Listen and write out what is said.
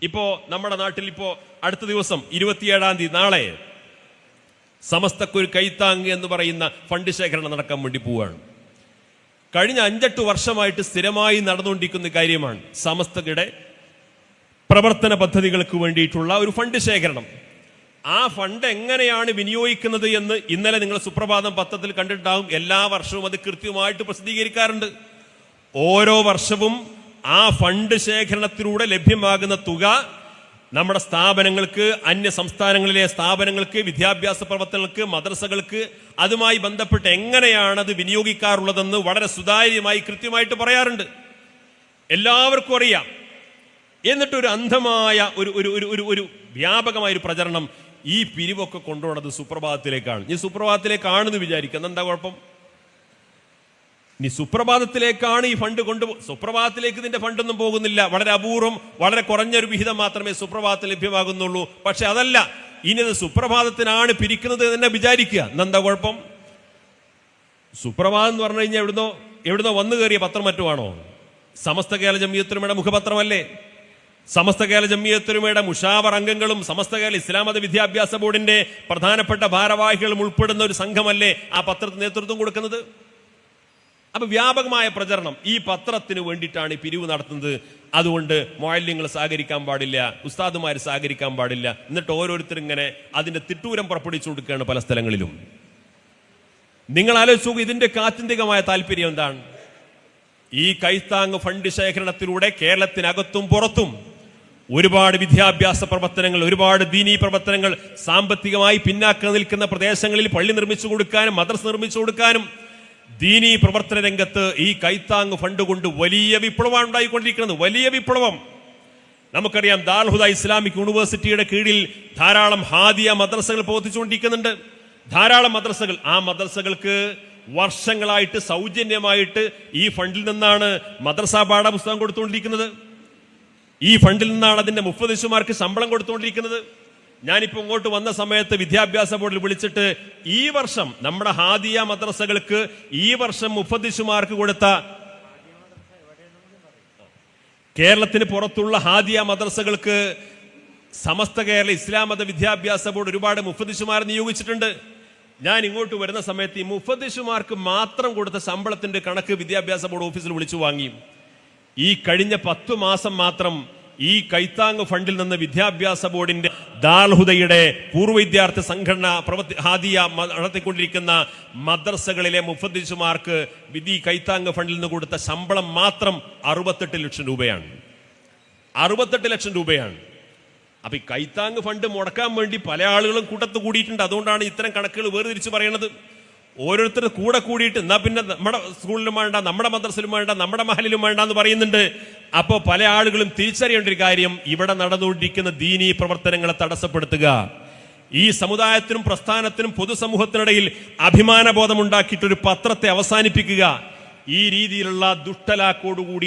ഇപ്പോ നമ്മുടെ നാട്ടിൽ ഇപ്പോ അടുത്ത ദിവസം 27-ാം തീയതി നാളെ സമസ്തക്കൊരു കൈത്താങ് എന്ന് പറയുന്ന ഫണ്ട് ശേഖരണം നടക്കാൻ വേണ്ടി പോവുകയാണ്. കഴിഞ്ഞ 5-8 വർഷമായിട്ട് സ്ഥിരമായി നടന്നുകൊണ്ടിരിക്കുന്ന കാര്യമാണ് സമസ്തയുടെ പ്രവർത്തന പദ്ധതികൾക്ക് വേണ്ടിയിട്ടുള്ള ഒരു ഫണ്ട് ശേഖരണം. ആ ഫണ്ട് എങ്ങനെയാണ് വിനിയോഗിക്കുന്നത് എന്ന് ഇന്നലെ നിങ്ങൾ സുപ്രഭാതം പത്രത്തിൽ കണ്ടിട്ടുണ്ടാവും. എല്ലാ വർഷവും അത് കൃത്യമായിട്ട് പ്രസിദ്ധീകരിക്കാറുണ്ട്. ഓരോ വർഷവും ആ ഫണ്ട് ശേഖരണത്തിലൂടെ ലഭ്യമാകുന്ന തുക നമ്മുടെ സ്ഥാപനങ്ങൾക്ക്, അന്യ സംസ്ഥാനങ്ങളിലെ സ്ഥാപനങ്ങൾക്ക്, വിദ്യാഭ്യാസ പ്രവർത്തനങ്ങൾക്ക്, മദ്രസകൾക്ക് അതുമായി ബന്ധപ്പെട്ട് എങ്ങനെയാണ് അത് വിനിയോഗിക്കാറുള്ളതെന്ന് വളരെ സുതാര്യമായി കൃത്യമായിട്ട് പറയാറുണ്ട്. എല്ലാവർക്കും അറിയാം. എന്നിട്ടൊരു അന്ധമായ ഒരു വ്യാപകമായ ഒരു പ്രചരണം ഈ പിരിവൊക്കെ കൊണ്ടുപോകുന്നത് സുപ്രഭാതത്തിലേക്കാണ്. ഈ സുപ്രഭാതത്തിലേക്കാണെന്ന് വിചാരിക്കുന്നത് എന്താ കുഴപ്പം? ഇനി സുപ്രഭാതത്തിലേക്കാണ് ഈ ഫണ്ട് സുപ്രഭാതത്തിലേക്ക് ഇതിന്റെ ഫണ്ടൊന്നും പോകുന്നില്ല. വളരെ അപൂർവം, വളരെ കുറഞ്ഞൊരു വിഹിതം മാത്രമേ സുപ്രഭാതത്തിൽ ലഭ്യമാകുന്നുള്ളൂ. പക്ഷെ അതല്ല, ഇനി അത് സുപ്രഭാതത്തിനാണ് പിരിക്കുന്നത് എന്ന് വിചാരിക്കുക. എന്താ കുഴപ്പം? സുപ്രഭാതം എന്ന് പറഞ്ഞു കഴിഞ്ഞാൽ എവിടുന്നോ വന്നു കയറിയ പത്രം മറ്റുമാണോ? സമസ്ത കേരള ജംഇയ്യത്തുലമയുടെ മുഖപത്രമല്ലേ? സമസ്ത കേരള ജംഇയ്യത്തുലമയുടെ മുഷാവർ അംഗങ്ങളും സമസ്ത കേരള ഇസ്ലാം മത വിദ്യാഭ്യാസ ബോർഡിന്റെ പ്രധാനപ്പെട്ട ഭാരവാഹികളും ഉൾപ്പെടുന്ന ഒരു സംഘമല്ലേ ആ പത്രത്തിന് നേതൃത്വം കൊടുക്കുന്നത്? അപ്പൊ വ്യാപകമായ പ്രചരണം ഈ പത്രത്തിന് വേണ്ടിയിട്ടാണ് ഈ പിരിവ് നടത്തുന്നത്. അതുകൊണ്ട് മുഅല്ലിങ്ങൾ സഹകരിക്കാൻ പാടില്ല, ഉസ്താദുമാർ സഹകരിക്കാൻ പാടില്ല. എന്നിട്ട് ഓരോരുത്തരും ഇങ്ങനെ അതിന്റെ തിട്ടൂരം പുറപ്പെടുവിച്ചു കൊടുക്കുകയാണ് പല സ്ഥലങ്ങളിലും. നിങ്ങൾ ആലോചിച്ചു, ഇതിന്റെ ആത്യന്തികമായ താല്പര്യം എന്താണ്? ഈ കൈത്താങ് ഫണ്ട് ശേഖരണത്തിലൂടെ കേരളത്തിനകത്തും പുറത്തും ഒരുപാട് വിദ്യാഭ്യാസ പ്രവർത്തനങ്ങൾ, ഒരുപാട് ദീനീ പ്രവർത്തനങ്ങൾ, സാമ്പത്തികമായി പിന്നാക്കം നിൽക്കുന്ന പ്രദേശങ്ങളിൽ പള്ളി നിർമ്മിച്ചു കൊടുക്കാനും മദ്രസ നിർമ്മിച്ചു കൊടുക്കാനും ദീനീ പ്രവർത്തന രംഗത്ത് ഈ കൈത്താങ് ഫണ്ട് കൊണ്ട് വലിയ വിപ്ലവമാണ് ഉണ്ടായിക്കൊണ്ടിരിക്കുന്നത്. വലിയ വിപ്ലവം. നമുക്കറിയാം, ദാറുൽ ഹുദ ഇസ്ലാമിക് യൂണിവേഴ്സിറ്റിയുടെ കീഴിൽ ധാരാളം ഹാദിയ മദ്രസകൾ പ്രവർത്തിച്ചുകൊണ്ടിരിക്കുന്നുണ്ട്. ധാരാളം മദ്രസകൾ. ആ മദ്രസകൾക്ക് വർഷങ്ങളായിട്ട് സൗജന്യമായിട്ട് ഈ ഫണ്ടിൽ നിന്നാണ് മദ്രസ പാഠപുസ്തകം കൊടുത്തുകൊണ്ടിരിക്കുന്നത്. ഈ ഫണ്ടിൽ നിന്നാണ് അതിന്റെ മുഫദ്ദിസുമാർക്ക് ശമ്പളം കൊടുത്തുകൊണ്ടിരിക്കുന്നത്. ഞാനിപ്പോ ഇങ്ങോട്ട് വന്ന സമയത്ത് വിദ്യാഭ്യാസ ബോർഡിൽ വിളിച്ചിട്ട് ഈ വർഷം നമ്മുടെ ഹാദിയ മദ്രസകൾക്ക് ഈ വർഷം മുഫദ്ദിസുമാർക്ക് കൊടുത്ത, കേരളത്തിന് പുറത്തുള്ള ഹാദിയ മദ്രസകൾക്ക് സമസ്ത കേരള ഇസ്ലാം മത വിദ്യാഭ്യാസ ബോർഡ് ഒരുപാട് മുഫദ്ദിസുമാരെ നിയോഗിച്ചിട്ടുണ്ട്. ഞാൻ ഇങ്ങോട്ട് വരുന്ന സമയത്ത് ഈ മുഫദ്ദിസുമാർക്ക് മാത്രം കൊടുത്ത ശമ്പളത്തിന്റെ കണക്ക് വിദ്യാഭ്യാസ ബോർഡ് ഓഫീസിൽ വിളിച്ചു വാങ്ങി. ഈ കഴിഞ്ഞ 10 മാസം മാത്രം ഈ കൈത്താങ് ഫണ്ടിൽ നിന്ന് വിദ്യാഭ്യാസ ബോർഡിന്റെ ദാറുൽ ഹുദയുടെ പൂർവ്വ വിദ്യാർത്ഥി സംഘടന ഹാദിയ നടത്തിക്കൊണ്ടിരിക്കുന്ന മദ്രസകളിലെ മുഫദ്ദിസുമാർക്ക് ഈ കൈത്താങ് ഫണ്ടിൽ നിന്ന് കൊടുത്ത ശമ്പളം മാത്രം 68 ലക്ഷം രൂപയാണ്. 68 ലക്ഷം രൂപയാണ്. അപ്പൊ ഈ കൈത്താങ് ഫണ്ട് മുടക്കാൻ വേണ്ടി പല ആളുകളും കൂട്ടത്ത് കൂടിയിട്ടുണ്ട്. അതുകൊണ്ടാണ് ഇത്തരം കണക്കുകൾ വേർതിരിച്ച് പറയുന്നത്. ഓരോരുത്തരും കൂടെ കൂടിയിട്ട് എന്നാ പിന്നെ നമ്മുടെ സ്കൂളിലും വേണ്ട, നമ്മുടെ മദ്രസയിലും വേണ്ട, നമ്മുടെ മഹലിലും വേണ്ട എന്ന് പറയുന്നുണ്ട്. അപ്പോ പല ആളുകളും തിരിച്ചറിയേണ്ട ഒരു കാര്യം, ഇവിടെ നടന്നുകൊണ്ടിരിക്കുന്ന ദീനീ പ്രവർത്തനങ്ങളെ തടസ്സപ്പെടുത്തുക, ഈ സമുദായത്തിനും പ്രസ്ഥാനത്തിനും പൊതുസമൂഹത്തിനിടയിൽ അഭിമാനബോധം ഉണ്ടാക്കിയിട്ടൊരു പത്രത്തെ അവസാനിപ്പിക്കുക, ഈ രീതിയിലുള്ള ദുഷ്ടലാക്കോടുകൂടി